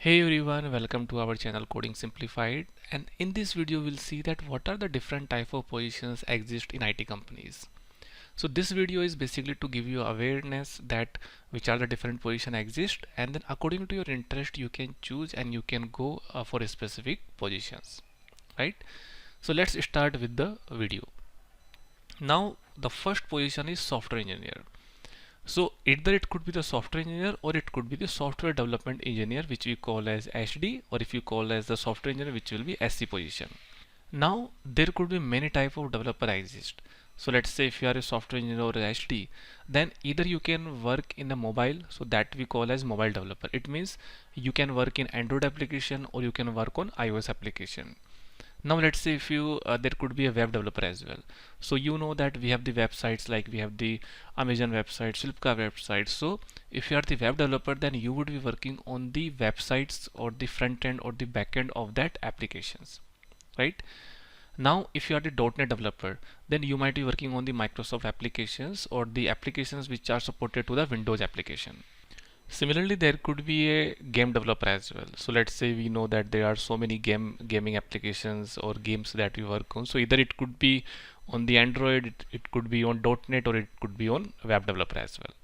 Hey everyone, welcome to our channel Coding Simplified, and in this video we'll see that what are the different type of positions exist in IT companies. So this video is basically to give you awareness that which are the different position exist, and then according to your interest you can choose and you can go for a specific positions, right? So let's start with the video. Now the first position is software engineer. So either it could be the software engineer or it could be the software development engineer, which we call as HD, or if you call as the software engineer, which will be SC position. Now there could be many type of developer exist. So let's say if you are a software engineer or a HD, then either you can work in a mobile, so that we call as mobile developer. It means you can work in Android application or you can work on iOS application. Now let's say if you there could be a web developer as well. So you know that we have the websites, like we have the Amazon website, Flipkart website. So if you are the web developer, then you would be working on the websites or the front end or the back end of that applications, right? Now if you are the .NET developer, then you might be working on the Microsoft applications or the applications which are supported to the Windows application. Similarly, there could be a game developer as well. So let's say we know that there are so many gaming applications or games that we work on. So either it could be on the Android, it could be on .NET, or it could be on web developer as well.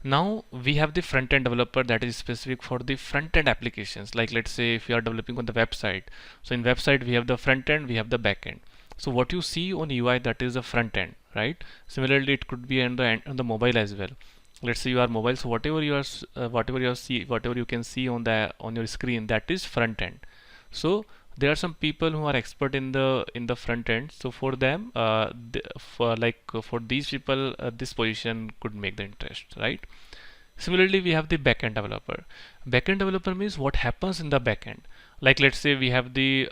Now we have the front end developer that is specific for the front end applications. Like let's say if you are developing on the website. So in website we have the front end, we have the back end. So what you see on UI, that is the front end, right? Similarly, it could be on the mobile as well. Let's say you are mobile, so whatever you can see on your screen, that is front end. So there are some people who are expert in the front end, so for them for these people this position could make the interest, right? Similarly, we have the backend developer. Backend developer means what happens in the backend. Like let's say we have the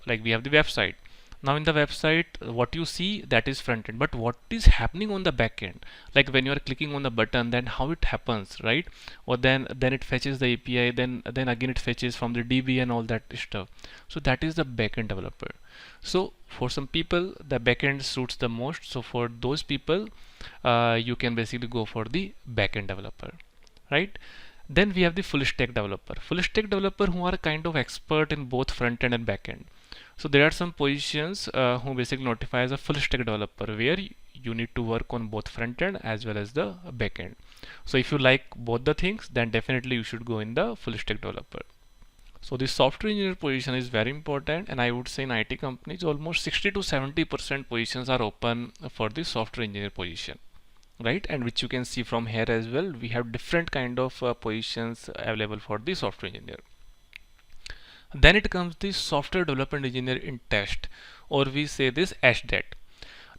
website. Now in the website, what you see, that is front end, but what is happening on the back end, like when you are clicking on the button, then how it happens, right? Or then it fetches the API, then again it fetches from the DB and all that stuff. So that is the backend developer. So for some people the backend suits the most, so for those people you can basically go for the backend developer, right? Then we have the full stack developer. Full stack developer who are kind of expert in both front end and back end. So there are some positions who basically notify as a full stack developer, where you need to work on both front end as well as the back end. So if you like both the things, then definitely you should go in the full stack developer. So the software engineer position is very important, and I would say in IT companies almost 60 to 70% positions are open for the software engineer position, right? And which you can see from here as well, we have different kind of positions available for the software engineer. Then it comes the software development engineer in test, or we say this SDET.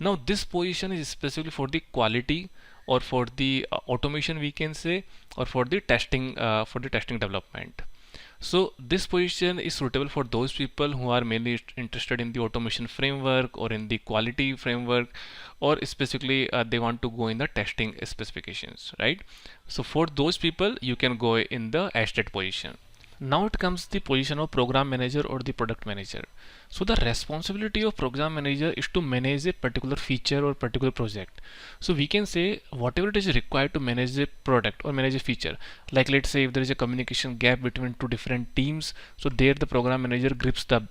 Now this position is specifically for the quality, or for the automation we can say, or for the testing development. So this position is suitable for those people who are mainly interested in the automation framework or in the quality framework, or specifically they want to go in the testing specifications, right? So for those people you can go in the SDET position. Now it comes the position of program manager or the product manager. So the responsibility of program manager is to manage a particular feature or particular project. So we can say whatever it is required to manage a product or manage a feature. Like let's say if there is a communication gap between two different teams, so there the program manager grips the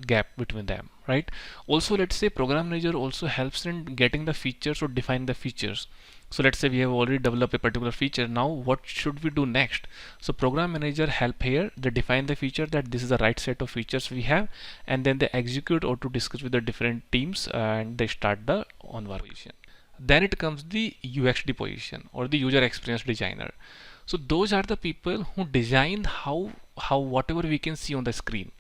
gap between them, right? Also, let's say program manager also helps in getting the features or define the features. So let's say we have already developed a particular feature. Now what should we do next? So program manager help here. They define the feature, that this is the right set of features we have, and then they execute or to discuss with the different teams, and they start the onward position. Then it comes the UXD position, or the user experience designer. So those are the people who design how whatever we can see on the screen.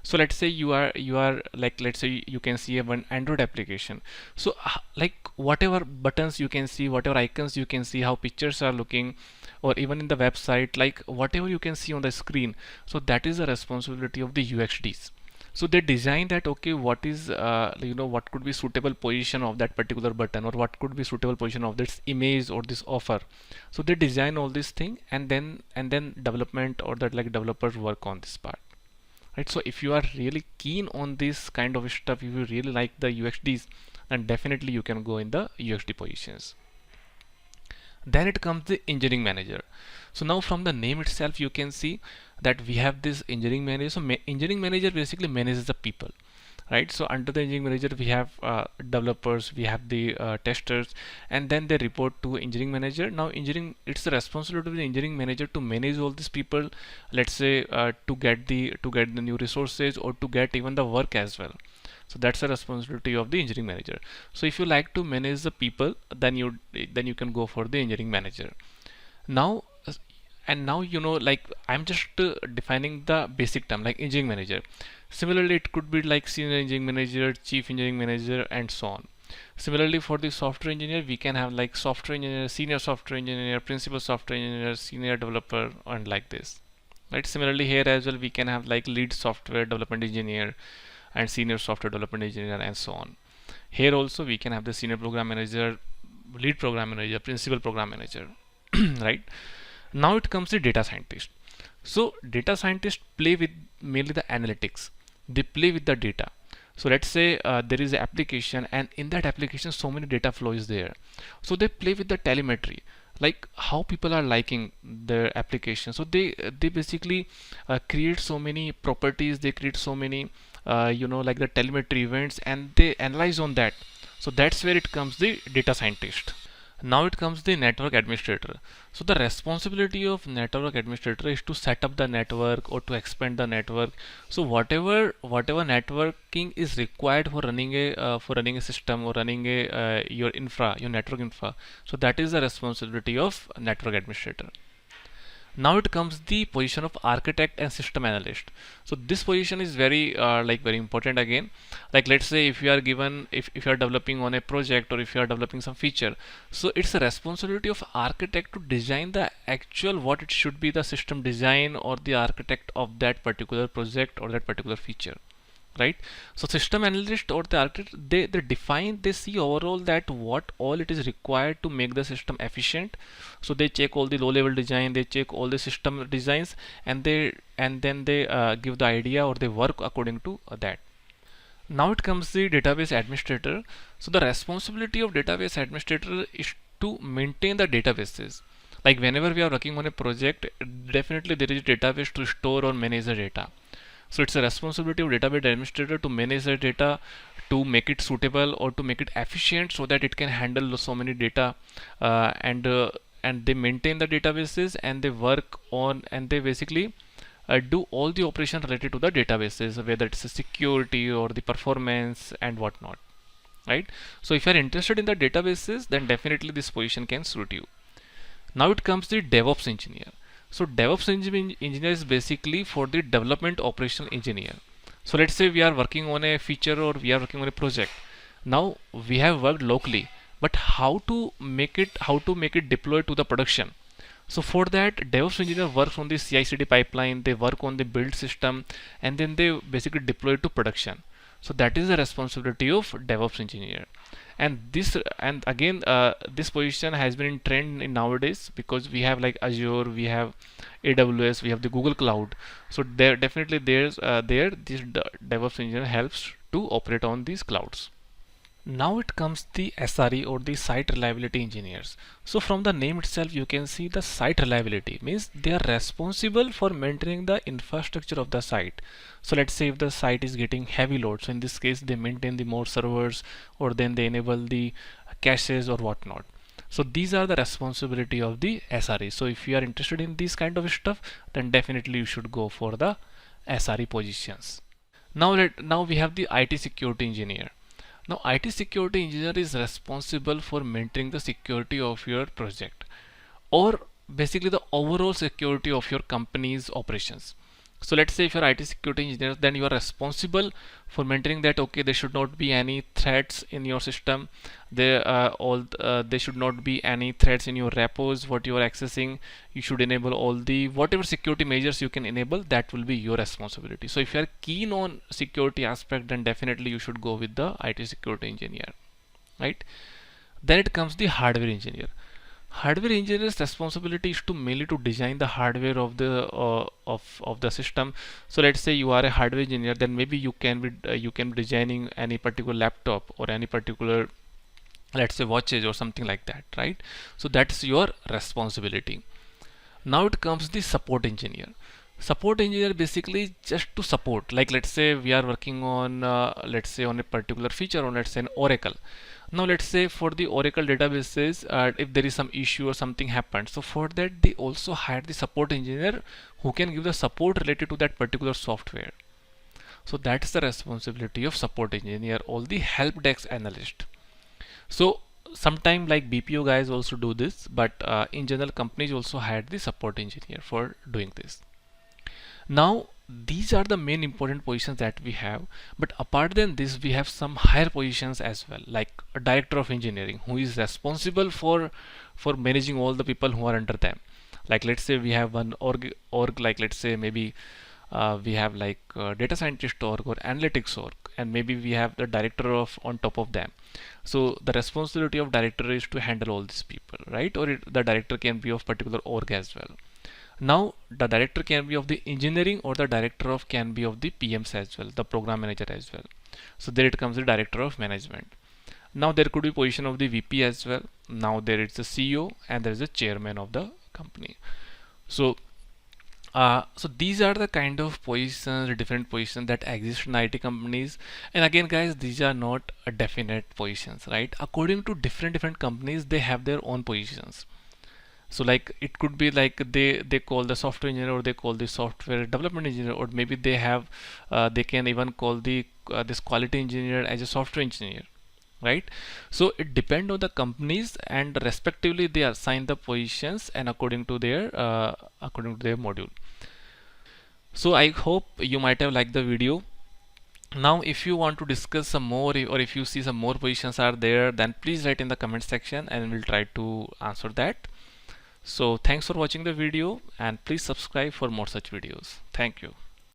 So let's say you are like, let's say you can see one Android application. So like whatever buttons you can see, whatever icons you can see, how pictures are looking, or even in the website, like whatever you can see on the screen, so that is the responsibility of the UXDs. So they design that, okay, what is what could be suitable position of that particular button, or what could be suitable position of this image or this offer. So they design all these things, and then development or that like developers work on this part, right? So if you are really keen on this kind of stuff, if you really like the UXDs, then definitely you can go in the UXD positions. Then it comes the engineering manager. So now from the name itself you can see that we have this engineering manager. So engineering manager basically manages the people, right? So under the engineering manager we have developers, we have the testers, and then they report to engineering manager. Now engineering, it's the responsibility of the engineering manager to manage all these people, let's say to get the new resources or to get even the work as well. So that's the responsibility of the engineering manager. So if you like to manage the people, then you can go for the engineering manager. Now and now, like I'm just defining the basic term like engineering manager. Similarly, it could be like senior engineering manager, chief engineering manager, and so on. Similarly, for the software engineer, we can have like software engineer, senior software engineer, principal software engineer, senior developer, and like this, right? Similarly, here as well, we can have like lead software development engineer and senior software development engineer, and so on. Here also we can have the senior program manager, lead program manager, principal program manager, right? Now it comes the data scientist. So data scientists play with mainly the analytics. They play with the data. So let's say there is an application, and in that application so many data flow is there. So they play with the telemetry, like how people are liking their application. So they basically create so many properties, they create so many like the telemetry events, and they analyze on that. So that's where it comes the data scientist. Now it comes the network administrator. So the responsibility of network administrator is to set up the network or to expand the network. So whatever networking is required for running a system or running a your network infra. So that is the responsibility of network administrator. Now it comes the position of architect and system analyst. So this position is very very important again. Like let's say if you are given, if you are developing on a project, or if you are developing some feature, so it's a responsibility of architect to design the actual what it should be, the system design or the architect of that particular project or that particular feature, right? So system analyst or the architect, they define, they see overall that what all it is required to make the system efficient. So they check all the low level design, they check all the system designs, and then they give the idea, or they work according to that. Now it comes the database administrator. So the responsibility of database administrator is to maintain the databases. Like whenever we are working on a project, definitely there is a database to store or manage the data. So it's a responsibility of database administrator to manage the data, to make it suitable or to make it efficient so that it can handle so many data, and they maintain the databases, and they work on, and they basically do all the operation related to the databases, whether it's the security or the performance and whatnot, right? So if you are interested in the databases, then definitely this position can suit you. Now it comes the DevOps engineer. So DevOps engineer is basically for the development operational engineer. So let's say we are working on a feature or we are working on a project. Now we have worked locally, but how to make it deploy to the production? So for that, DevOps engineer works on the CI/CD pipeline, they work on the build system, and then they basically deploy it to production. So that is the responsibility of DevOps engineer. And again, this position has been in trend in nowadays, because we have like Azure, we have AWS, we have the Google Cloud. So there definitely this DevOps engineer helps to operate on these clouds. Now it comes the SRE or the site reliability engineers. So from the name itself you can see the site reliability means they are responsible for maintaining the infrastructure of the site. So let's say if the site is getting heavy load, so in this case they maintain the more servers, or then they enable the caches or whatnot. So these are the responsibility of the SRE. So if you are interested in this kind of stuff, then definitely you should go for the SRE positions. Now we have the IT security engineer. Now IT security engineer is responsible for maintaining the security of your project, or basically the overall security of your company's operations. So let's say if you're IT security engineer, then you are responsible for maintaining that okay, there should not be any threats in your system. There should not be any threats in your repos what you are accessing. You should enable all the whatever security measures you can enable. That will be your responsibility. So if you are keen on security aspect, then definitely you should go with the IT security engineer, right? Then it comes the hardware engineer. Hardware engineer's responsibility is to mainly to design the hardware of the system. So let's say you are a hardware engineer, then maybe you can be designing any particular laptop or any particular, let's say, watches or something like that, right? So that's your responsibility. Now it comes the support engineer. Support engineer basically just to support, like let's say we are working on let's say on a particular feature on, let's say, an Oracle. Now let's say for the Oracle databases, if there is some issue or something happened, so for that they also hire the support engineer who can give the support related to that particular software. So that's the responsibility of support engineer, all the help desk analyst. So sometime like BPO guys also do this, but in general companies also hire the support engineer for doing this. Now these are the main important positions that we have, but apart than this we have some higher positions as well, like a director of engineering who is responsible for managing all the people who are under them. Like let's say we have one org like let's say maybe we have like data scientist org or analytics org, and maybe we have the director of on top of them. So the responsibility of director is to handle all these people, right? Or the director can be of particular org as well. Now the director can be of the engineering, or the director of can be of the PMs as well, the program manager as well. So there it comes the director of management. Now there could be position of the VP as well. Now there is the CEO and there is the chairman of the company. So so these are the kind of positions, different positions that exist in IT companies. And again, guys, these are not a definite positions, right? According to different companies, they have their own positions. So like it could be like they call the software engineer, or they call the software development engineer, or maybe they have they can even call the this quality engineer as a software engineer, right? So it depends on the companies, and respectively they assign the positions and according to their module. So I hope you might have liked the video. Now if you want to discuss some more, or if you see some more positions are there, then please write in the comment section and we'll try to answer that. So thanks for watching the video, and please subscribe for more such videos. Thank you.